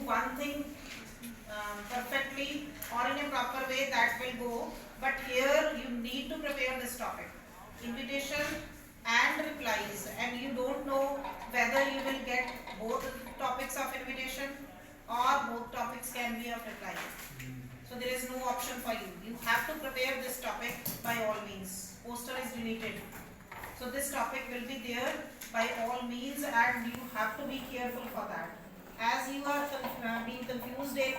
one thing perfectly or in a proper way, that will go. But here you need to prepare this topic, invitation and replies, and you don't know whether you will get both topics of invitation or both topics can be of reply. So there is no option for you. You have to prepare this topic by all means. Poster is deleted. So this topic will be there by all means, and you have to be careful for that. As you are being confused in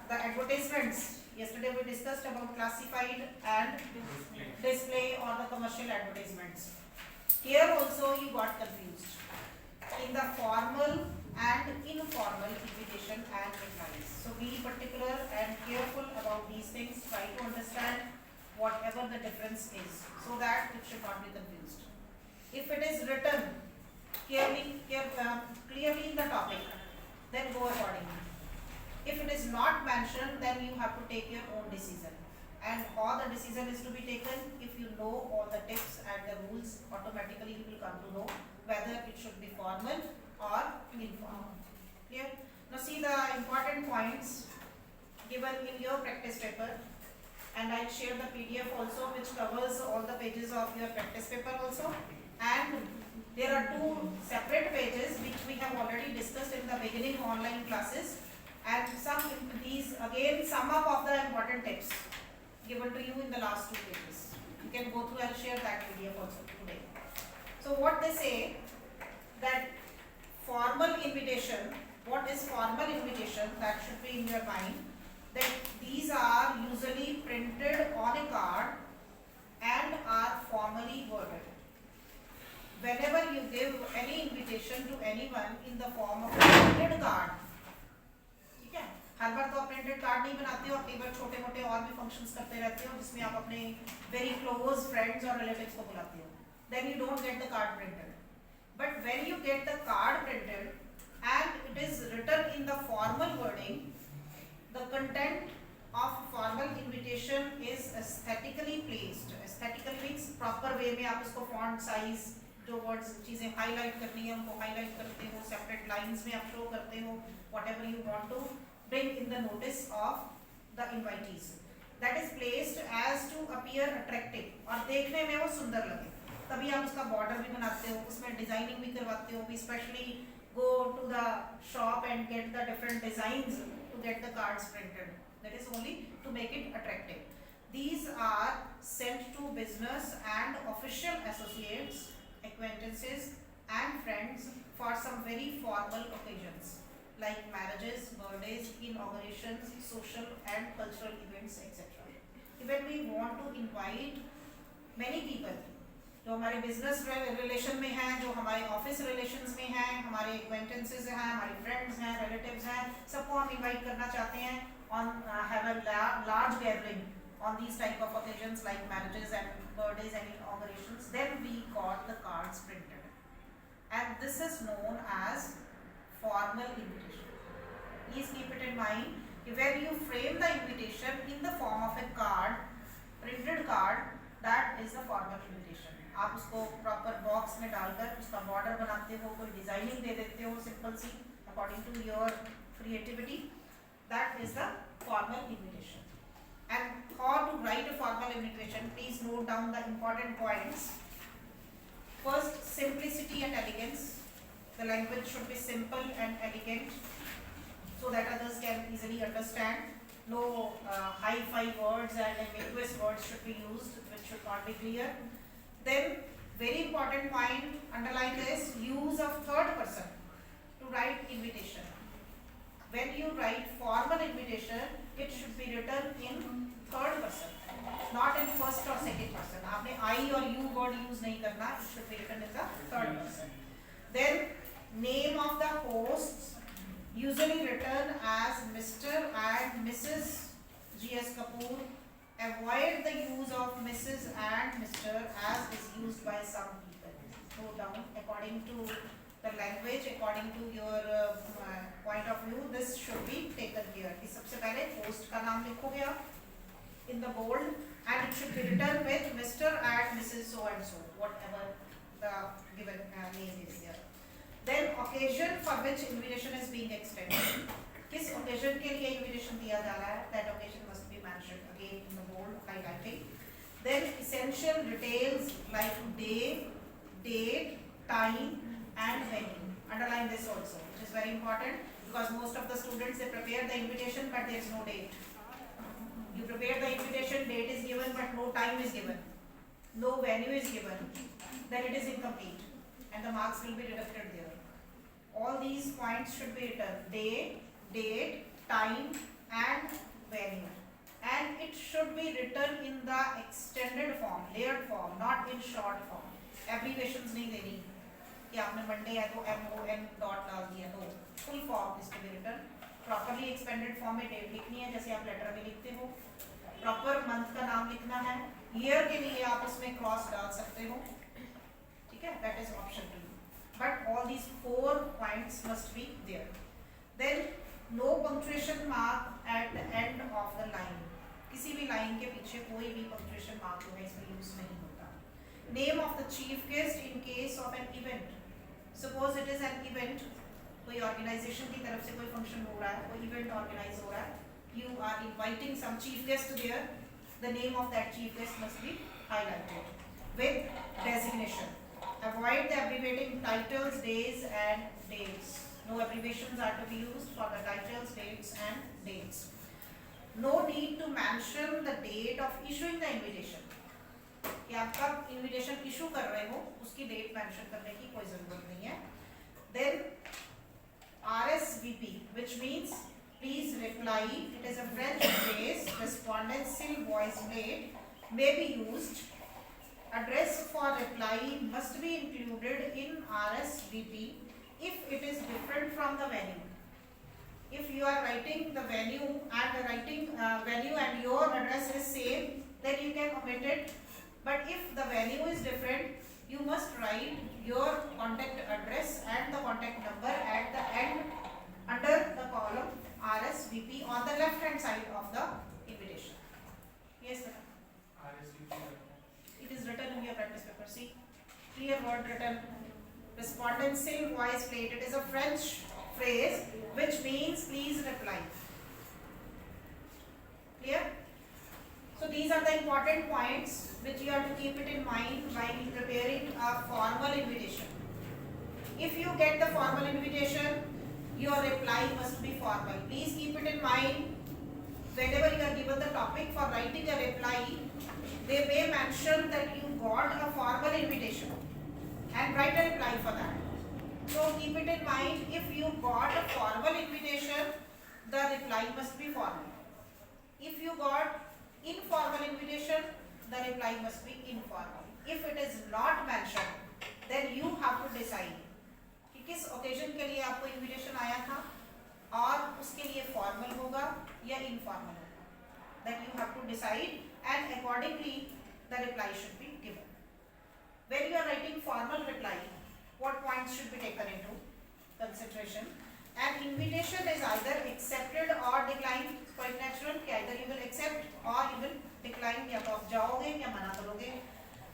the advertisements, yesterday we discussed about classified and display or the commercial advertisements. Here also you got confused in the formal and informal invitation and replies. So be particular and careful about these things. Try to understand whatever the difference is, so that it should not be confused. If it is written clearly in the topic, then go accordingly. If it is not mentioned, then you have to take your own decision. And all the decision is to be taken if you know all the tips and the rules. Automatically you will come to know whether it should be formal or informal. Clear? Now see the important points given in your practice paper, and I'll share the PDF also, which covers all the pages of your practice paper also. And there are two separate pages which we have already discussed in the beginning online classes, and these again sum up of the important tips given to you in the last two pages. You can go through and share that PDF also today. So what they say, that formal invitation, what is formal invitation, that should be in your mind, that these are usually printed on a card and are formally worded. Whenever you give any invitation to anyone in the form of a printed card, ठीक है, हर बार तो आप printed card नहीं बनाते हो, कई बार छोटे मोटे और भी functions करते रहते हो जिसमें आप अपने very close friends or relatives को बुलाते हो, then you don't get the card printed. But when you get the card printed and it is written in the formal wording, the content of formal invitation is aesthetically placed. Aesthetically means proper way में आप उसको font size, जो words चीजें highlight करनी है उनको highlight करते हो, सेपरेट लाइंस में आप शो करते हो, whatever you want to bring in the notice of the invitees. That is placed as to appear attractive, और देखने में वो सुंदर लगे. तभी आप उसका बॉर्डर भी बनाते हो, उसमें डिजाइनिंग भी करवाते हो. We specially go to the shop and get the different designs to get the cards printed. That is only to make it attractive. These are sent to business and official associates, acquaintances and friends for some very formal occasions like marriages, birthdays, inaugurations, social and cultural events, etc. Even we want to invite many people जो हमारे business relation में हैं, जो हमारे office relations में हैं, हमारे acquaintances हैं, हमारे फ्रेंड्स हैं, रिलेटिव्स हैं, सबको हम इनवाइट करना चाहते हैं on have a large gathering on these type of occasions like marriages and birthdays and inaugurations. Then we got the cards printed, and this is known as formal invitation. Please keep it in mind, when you frame the invitation in the form of a card, printed card, that is the formal invitation. आप उसको proper box में डालकर उसका border बनाते हो, कोई designing दे देते हो सिंपल सी according to your creativity, that is the formal invitation. And how to write a formal invitation, please note down the important points. First, simplicity and elegance. The language should be simple and elegant so that others can easily understand. No high-fi words and ambiguous words should be used, which should not be clear. Then, very important point, underline this, use of third person to write invitation. When you write formal invitation, it should be written in third person, not in first or second person. आपने I or you word use नहीं करना, it should be written in the third person. Then name of the hosts usually written as Mr. and Mrs. G.S. Kapoor. Avoid the use of Mrs. and Mr. as is used by some people. Note down according to the language, according to your point of view, this should be taken care. कि सबसे पहले host का नाम लिखोगे आप in the bold, and it should be written with Mr. and Mrs. so and so, whatever the given name is here. Then occasion for which invitation is being extended. किस occasion के लिए invitation दिया जा रहा है, that occasion must be mentioned again in the bold highlighting. Then essential details like day, date, time and venue. Underline this also, which is very important because most of the students they prepare the invitation but there is no date. You prepare the invitation, date is given but no time is given, no venue is given, then it is incomplete and the marks will be deducted there. All these points should be written: day, date, time and venue. And it should be written in the extended form, layered form, not in short form. Abbreviations नहीं देनी कि आपने Monday है तो MON dot डाल दिया, तो full form is to be written. Properly expanded form में date लिखनी है जैसे आप लेटर में लिखते हो. Proper month का नाम लिखना है. Year के लिए आप उसमें cross डाल सकते हो. ठीक है, that is option to you. But all these 4 points must be there. Then no punctuation mark at the end of the line. किसी भी लाइन के पीछे कोई भी पंक्चुएशन मार्क जो है इसमें यूज नहीं होता. Name of the chief guest in case of an event. Suppose it is an event, कोई ऑर्गेनाइजेशन की तरफ से कोई फंक्शन हो रहा है, कोई इवेंट ऑर्गेनाइज हो रहा है, you are inviting some chief guest there, the name of that chief guest must be highlighted with designation. Avoid the abbreviating titles, days and dates. No abbreviations are to be used for the titles, dates and dates. No need to mention the date of issuing the invitation. कि आप कब invitation issue कर रहे हो उसकी date mention करने की कोई जरूरत नहीं है. Then RSVP, which means please reply. It is a French phrase. Respondential voice mate may be used. Address for reply must be included in RSVP if it is different from the venue. If you are writing the venue and your address is same, then you can omit it. But if the venue is different, you must write your contact address and the contact number at the end under the column RSVP on the left hand side of the invitation. Yes, sir. RSVP. It is written in your practice paper. See, clear word written. Respondential voice plate. It is a French phrase which means please reply. Clear? So these are the important points which you have to keep it in mind while preparing a formal invitation. If you get the formal invitation, your reply must be formal. Please keep it in mind. Whenever you are given the topic for writing a reply, they may mention that you got a formal invitation and write a reply for that. So keep it in mind, if you got a formal invitation, the reply must be formal. If you got informal invitation, the reply must be informal. If it is not mentioned, then you have to decide कि किस occasion के लिए आपको invitation आया था और उसके लिए formal होगा या informal होगा. That you have to decide and accordingly the reply should be given. When you are writing formal reply, what points should be taken into consideration? An invitation is either accepted or declined. Quite natural कि either you will accept or you will decline. या तो आप जाओगे या मना करोगे.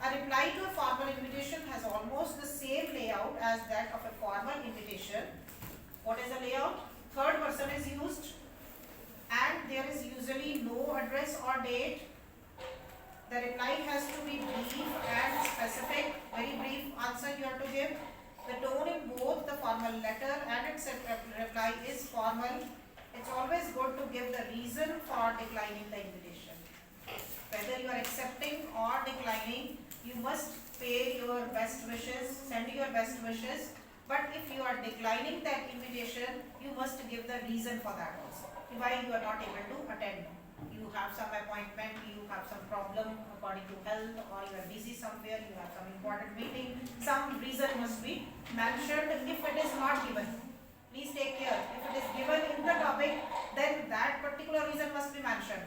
A reply to a formal invitation has almost the same layout as that of a formal invitation. What is the layout? Third person is used and there is usually no address or date. The reply has to be brief and specific. Very brief answer you have to give. The tone in both the formal letter and its reply is formal. It's always good to give the reason for declining the invitation. Whether you are accepting or declining, you must pay your best wishes, send your best wishes. But if you are declining that invitation, you must give the reason for that also. Why you are not able to attend. You have some appointment, you have some problem according to health, or you are busy somewhere, you have some important meeting, some reason must be mentioned. If it is not given, please take care. If it is given in the topic, then that particular reason must be mentioned.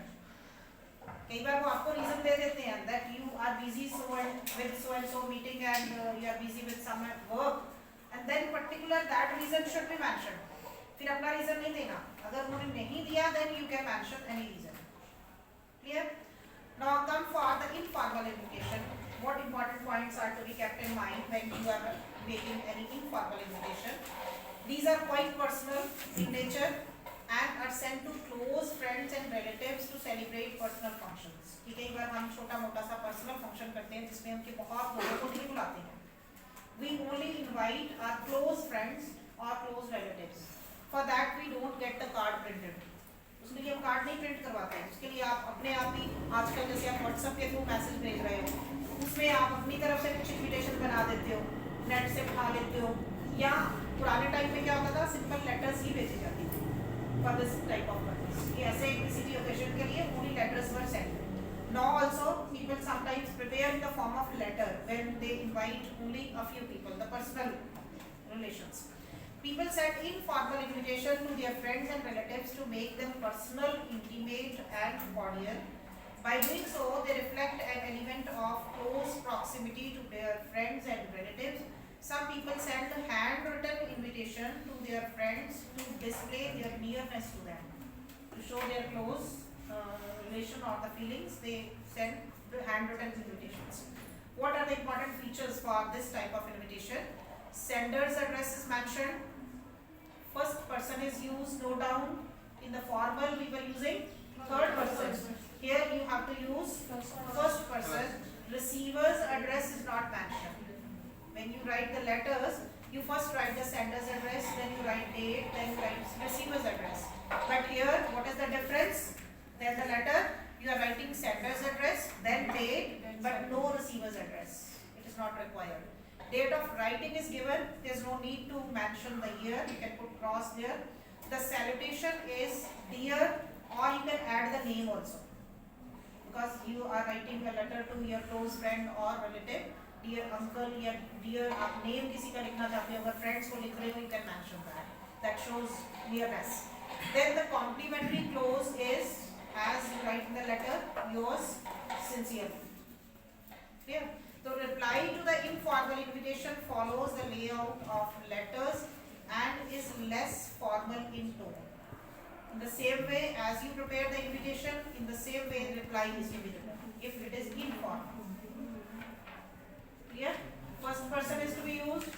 कई बार वो आपको reason दे देते हैं that you are busy with so and so meeting and you are busy with some work, and then particular that reason should be mentioned. फिर अपना reason नहीं देना. अगर उन्होंने नहीं दिया, then you can mention any reason. Clear? Now come for the informal invitation. What important points are to be kept in mind when you are making any informal invitation? These are quite personal in nature and are sent to close friends and relatives to celebrate personal functions. कि कई बार हम छोटा मोटा सा personal function करते हैं जिसमें हम बहुत लोगों को नहीं बुलाते हैं. We only invite our close friends or close relatives. For that we don't get the card printed. उसके लिए हम कार्ड नहीं प्रिंट करवाते हैं. उसके लिए आप अपने आप ही आजकल जैसे आप व्हाट्सएप के थ्रू मैसेज भेज रहे हो उसमें आप अपनी तरफ से कुछ इन्विटेशन बना देते हो, नेट से उठा लेते हो, या पुराने टाइम में क्या होता था सिंपल लेटर्स ही भेजी जाती थी for this type of purpose कि ऐसे किसी भी ओकेजन के लिए only letters were sent. Now also people sometimes prepare in the form of letter when they invite only a few people, the personal relations. People send informal invitation to their friends and relatives to make them personal, intimate and cordial. By doing so, they reflect an element of close proximity to their friends and relatives. Some people send handwritten invitation to their friends to display their nearness to them. To show their close relation or the feelings, they send handwritten invitations. What are the important features for this type of invitation? Sender's address is mentioned. First person is used, note down. In the formal we were using third person. Here you have to use first person. Receiver's address is not mentioned. When you write the letters, you first write the sender's address, then you write date, then you write receiver's address. But here, what is the difference? Then the letter, you are writing sender's address, then date, but no receiver's address. It is not required. Date of writing is given. There is no need to mention the year. You can put cross there. The salutation is dear, or you can add the name also. Because you are writing a letter to your close friend or relative. Dear uncle, या dear आप name किसी का लिखना चाहते हो, अगर friends को लिख रहे हो, you can mention that. That shows nearness. Then the complimentary close is, as you write in the letter, yours sincerely. Clear? So reply to the informal invitation follows the layout of letters and is less formal in tone. In the same way as you prepare the invitation, in the same way the reply is to be written if it is informal. Clear? First person is to be used,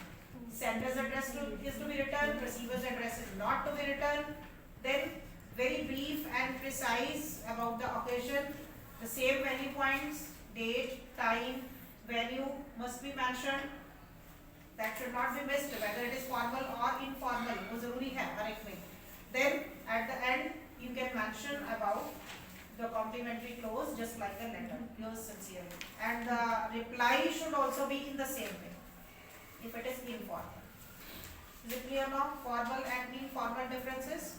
sender's address is to be written, receiver's address is not to be written. Then very brief and precise about the occasion. The same value points, date, time, venue must be mentioned. That should not be missed, whether it is formal or informal. वो जरूरी है हर एक में. Then at the end you can mention about the complimentary close just like a letter. Yours sincerely. And the reply should also be in the same way if it is informal. Is it clear now? Formal and informal differences.